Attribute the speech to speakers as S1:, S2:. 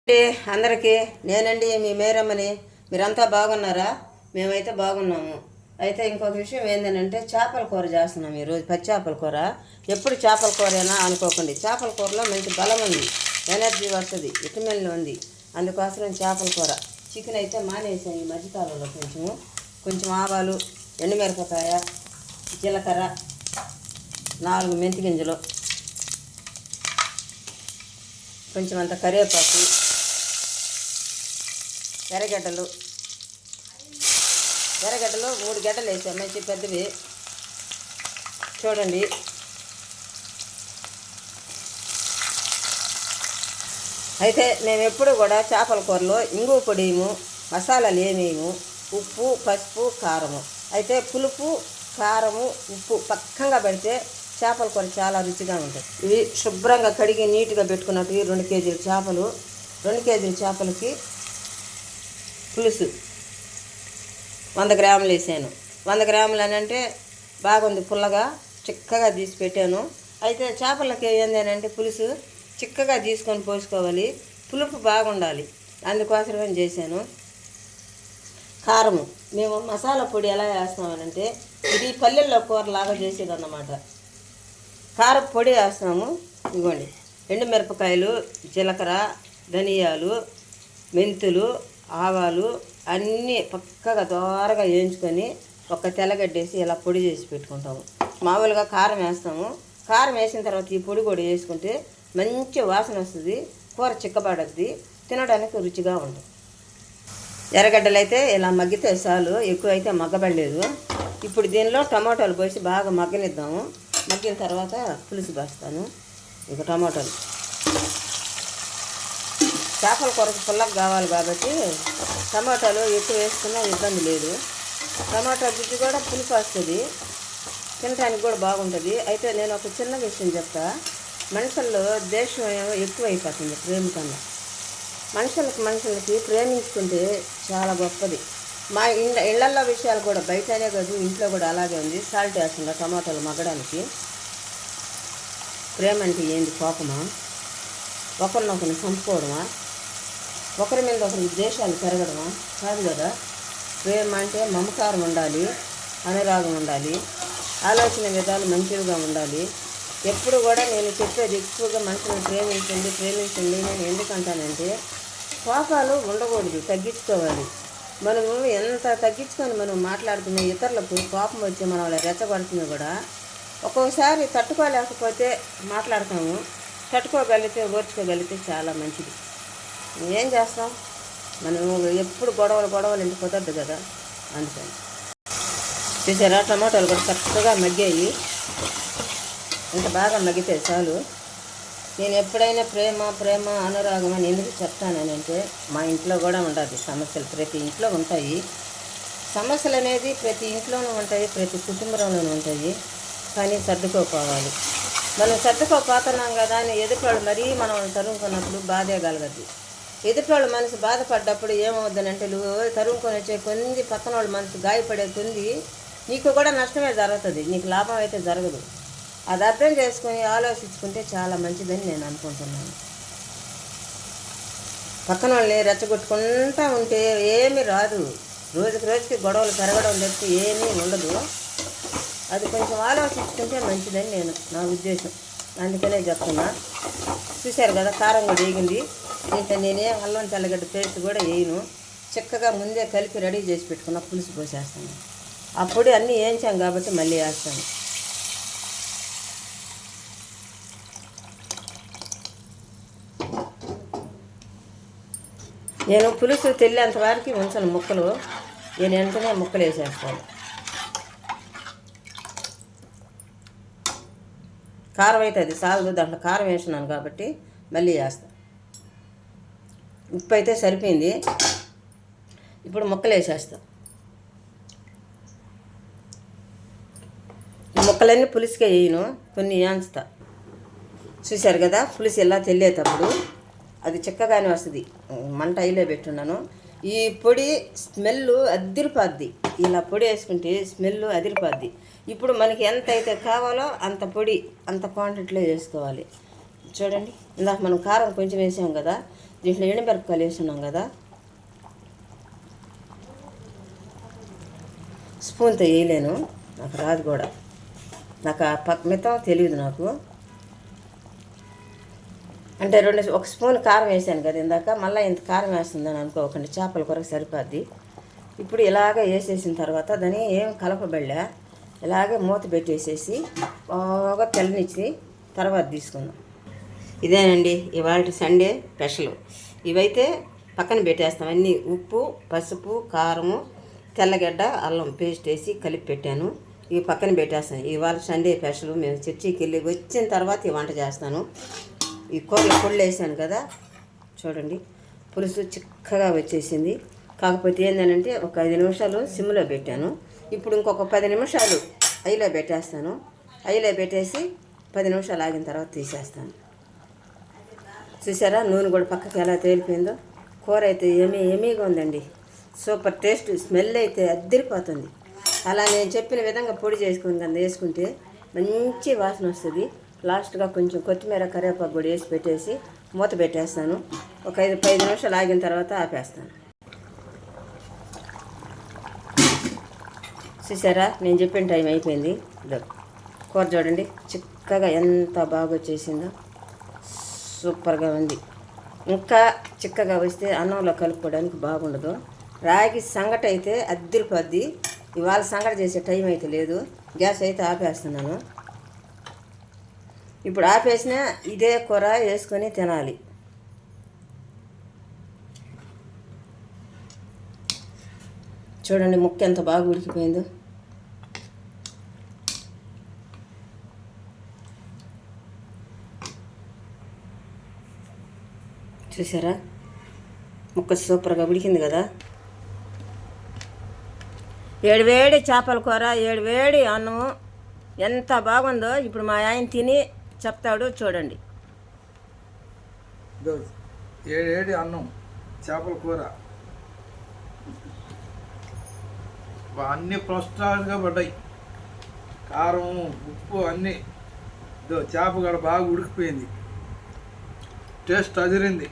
S1: అందరికీ నేనండి మీ మేరమ్మని. మీరంతా బాగున్నారా? మేమైతే బాగున్నాము. అయితే ఇంకొక విషయం ఏంటంటే చేపల కూర చేస్తున్నాం ఈరోజు. పచ్చి చేపల కూర. ఎప్పుడు చేపల కూరైనా అనుకోకండి, చేపల కూరలో మంచి బలం ఉంది, ఎనర్జీ వస్తుంది, విటమిన్లు ఉంది. అందుకోసం చేపల కూర. చికెన్ అయితే మానేసాను ఈ మధ్యకాలంలో. కొంచెం ఆవాలు, ఎండుమిరపకాయ, జీలకర్ర, 4 మెంతి గింజలు, కొంచెం అంత కరివేపాకు, ఎర్రగడ్డలు 3 గడ్డలు వేసాను, మంచి పెద్దవి చూడండి. అయితే మేము ఎప్పుడు కూడా చేపల కూరలో ఇంగువ పొడిము, మసాలాలు ఏమేము, ఉప్పు, పసుపు, కారము. అయితే పులుపు, కారము, ఉప్పు పక్కంగా పెడితే చేపల కూర చాలా రుచిగా ఉంటుంది. ఇవి శుభ్రంగా కడిగి నీట్గా పెట్టుకున్నట్టు 2 కేజీల చేపలు. 2 కేజీల చేపలకి పులుసు 100 గ్రాములు వేసాను. 100 గ్రాములు అని అంటే బాగుంది, పుల్లగా చిక్కగా తీసి పెట్టాను. అయితే చేపలకి ఏంటంటే పులుసు చిక్కగా తీసుకొని పోసుకోవాలి, పులుపు బాగుండాలి, అందుకోసమని చేశాను. కారము మేము మసాలా పొడి ఎలా వేస్తామనంటే, ఇది పల్లెల్లో కూరలాగా చేసేది అన్నమాట. కారం పొడి వేస్తాము. ఇదిగోండి, ఎండుమిరపకాయలు, జీలకర్ర, ధనియాలు, మెంతులు, ఆవాలు అన్నీ పక్కగా దోరగా వేయించుకొని ఒక తెల్లగడ్డేసి ఇలా పొడి చేసి పెట్టుకుంటాము. మామూలుగా కారం వేస్తాము. కారం వేసిన తర్వాత ఈ పొడి కూడా వేసుకుంటే మంచి వాసన వస్తుంది, కూర చిక్కబడద్ది, తినడానికి రుచిగా ఉంటుంది. ఎర్రగడ్డలు అయితే ఇలా మగ్గితే చాలు, ఎక్కువ అయితే మగ్గబడలేదు. ఇప్పుడు దీనిలో టమాటాలు పోసి బాగా మగ్గనిద్దాము. మగ్గిన తర్వాత పులుసు పోస్తాను. ఇక టమాటాలు, చేపల కూరకు పుల్లగా కావాలి కాబట్టి టమాటాలు ఎక్కువ వేసుకున్నా ఇబ్బంది లేదు. టమాటా గుజ్జు కూడా పులుపు వస్తుంది, తినడానికి కూడా బాగుంటుంది. అయితే నేను ఒక చిన్న విషయం చెప్తా. మనుషుల్లో దేశం ఎక్కువ అయిపోతుంది ప్రేమ కన్నా. మనుషులకి ప్రేమించుకుంటే చాలా గొప్పది. మా ఇళ్ళల్లో విషయాలు కూడా బయటనే కాదు, ఇంట్లో కూడా అలాగే ఉంది. సాల్ట్ వేస్తుందా టమాటాలు మగ్గడానికి? ప్రేమ అంటే ఏంది? కోపమా? ఒకరినొకరిని చంపుకోవడమా? ఒకరి మీద ఒకరికి ద్వేషాలు పెరగడమా? కాదు కదా. ప్రేమ అంటే మమకారం ఉండాలి, అనురాగం ఉండాలి, ఆలోచన విధాలు మంచిగా ఉండాలి. ఎప్పుడు కూడా నేను చెప్పేది ఎక్కువగా మనుషులను ప్రేమించండి. నేను ఎందుకంటానంటే, కోపాలు ఉండకూడదు, తగ్గించుకోవాలి. మనము ఎంత తగ్గించుకొని మనం మాట్లాడుతున్న ఇతరులకు కోపం వచ్చి మనం వాళ్ళ రెచ్చగొడుతున్నా కూడా ఒక్కొక్కసారి తట్టుకోలేకపోతే మాట్లాడతాము. తట్టుకోగలిగితే, ఓర్చుకోగలిగితే చాలా మంచిది. ఏం చేస్తాం, మనం ఎప్పుడు గొడవలు ఇంటి కుదరదు కదా. అందుకని చూసారా, టమాటాలు కూడా చక్కగా మగ్గాయి. ఇంత బాగా మగ్గితే చాలు. నేను ఎప్పుడైనా ప్రేమ అనురాగం అని ఎందుకు చెప్తానంటే, మా ఇంట్లో కూడా ఉండదు సమస్యలు. ప్రతి ఇంట్లో ఉంటాయి సమస్యలు అనేది, ప్రతి ఇంట్లోనూ ఉంటాయి, ప్రతి కుటుంబంలోనూ ఉంటాయి. కానీ సర్దుకోపోవాలి. మనం సర్దుకోపోతున్నాం కదా అని ఎదుటివాళ్ళు మరీ మనం తరుముకున్నప్పుడు బాధే కలగద్ది. ఎదుటివాళ్ళు మనసు బాధపడ్డప్పుడు ఏమవుద్దనంటే, నువ్వు తరుముకొని వచ్చే కొంది పక్కన వాళ్ళ మనసు గాయపడే కొంది నీకు కూడా నష్టమే జరుగుతుంది, నీకు లాభం అయితే జరగదు. అది అర్థం చేసుకొని ఆలోచించుకుంటే చాలా మంచిదని నేను అనుకుంటున్నాను. పక్కన వాళ్ళని రెచ్చగొట్టుకుంటూ ఉంటే ఏమీ రాదు. రోజుకి గొడవలు పెరగడం తప్పితే ఏమీ ఉండదు. అది కొంచెం ఆలోచించుకుంటే మంచిదని నా ఉద్దేశం. అందుకనే చెప్తున్నా. చూశారు కదా, కారం కూడా వేగింది. ఇంకా నేనే అల్లం తెల్లగడ్డ పేస్ట్ కూడా వేయను. చక్కగా ముందే కలిపి రెడీ చేసి పెట్టుకున్న పులుసు పోసేస్తాను. ఆ పొడి అన్నీ వేయించాం కాబట్టి మళ్ళీ వేస్తాను. నేను పులుసు తెల్లేంత వరకు ఉంచను ముక్కలు. నేను వెంటనే ముక్కలు వేసేస్తాను. కారం అయితే అది చాలదు, దాంట్లో కారం వేసినాను కాబట్టి మళ్ళీ వేస్తాను. ఉప్పు అయితే సరిపోయింది. ఇప్పుడు ముక్కలు వేసేస్తాను. ముక్కలన్నీ పులుసుకే వేయను, కొన్ని వేయించుతా. చూశారు కదా, పులుసు ఎలా తెల్లేటప్పుడు అది చిక్కగానే వస్తుంది. మంట అయిలో పెట్టున్నాను. ఈ పొడి స్మెల్ అదిరిపోద్ది. ఇలా పొడి వేసుకుంటే స్మెల్ అదిరిపోద్ది. ఇప్పుడు మనకి ఎంత అయితే కావాలో అంత పొడి అంత క్వాంటిటీలో వేసుకోవాలి. చూడండి, ఇందాక మనం కారం కొంచెం వేసాం కదా, దీంట్లో ఎండుమిరపకాయలు వేసున్నాం కదా, స్పూన్తో వేయలేను, నాకు రాదు కూడా, నాకు ఆ మితం తెలియదు నాకు. అంటే ఒక స్పూన్ కారం వేసాను కదా ఇందాక, మళ్ళీ ఇంత కారం వేస్తుందని అనుకోకండి, చేపల కూరకు సరిపోద్ది. ఇప్పుడు ఇలాగ వేసేసిన తర్వాత దాన్ని ఏం కలపబెళ్ళా, ఇలాగే మూత పెట్టేసేసి బాగా తెల్లనిచ్చి తర్వాత తీసుకుందాం. ఇదేనండి ఇవాళ సండే స్పెషల్. ఇవైతే పక్కన పెట్టేస్తాం, అన్నీ ఉప్పు, పసుపు, కారము, తెల్లగడ్డ, అల్లం పేస్ట్ వేసి కలిపి పెట్టాను. ఇవి పక్కన పెట్టేస్తాను. ఇవాళ సండే స్పెషల్. మేము చర్చికి వెళ్ళి వచ్చిన తర్వాత ఈ వంట చేస్తాను. ఈ కూరలో పొళ్ళు వేసాను కదా, చూడండి పులుసు చిక్కగా వచ్చేసింది. కాకపోతే ఏంటంటే ఒక 5 నిమిషాలు సిమ్లో పెట్టాను. ఇప్పుడు ఇంకొక 10 నిమిషాలు ఐలో పెట్టేస్తాను. ఐలో పెట్టేసి 10 నిమిషాలు ఆగిన తర్వాత తీసేస్తాను. చూసారా నూనె కూడా పక్కకి ఎలా తేలిపోయిందో. కూర అయితే ఎమీగా ఉందండి, సూపర్ టేస్ట్, స్మెల్ అయితే అద్దరిపోతుంది. అలా నేను చెప్పిన విధంగా పొడి చేసుకుని కానీ వేసుకుంటే మంచి వాసన వస్తుంది. లాస్ట్గా కొంచెం కొత్తిమీర, కరివేపాకు కూడా వేసి పెట్టేసి మూత పెట్టేస్తాను. ఒక 5 నిమిషాలు ఆగిన తర్వాత ఆపేస్తాను. చూసారా నేను చెప్పిన టైం అయిపోయింది. కూర చూడండి చిక్కగా ఎంత బాగా వచ్చేసిందో, సూపర్గా ఉంది. ఇంకా చిక్కగా వస్తే అన్నంలో కలుపుకోవడానికి బాగుండదు. రాగి సంగటి అయితే అద్దరిపోద్ది. ఇవాళ సంగటి చేసే టైం అయితే లేదు, గ్యాస్ అయితే ఆపేస్తున్నాను. ఇప్పుడు ఆపేసిన ఇదే కూర వేసుకొని తినాలి. చూడండి ముక్క ఎంత బాగా ఉడికిపోయిందో. చూసారా ముక్క సూపర్గా ఉడికింది కదా. వేడి చేపల కూర, వేడి అన్నము ఎంత బాగుందో ఇప్పుడు మా ఆయన తిని చెప్తాడు చూడండి.
S2: ఏడి అన్నం, చేపల కూర అన్నీ ప్రోత్సాహంగా పడ్డాయి. కారం, ఉప్పు అన్నీ. చేప కూడా బాగా ఉడికిపోయింది, టేస్ట్ అదిరింది.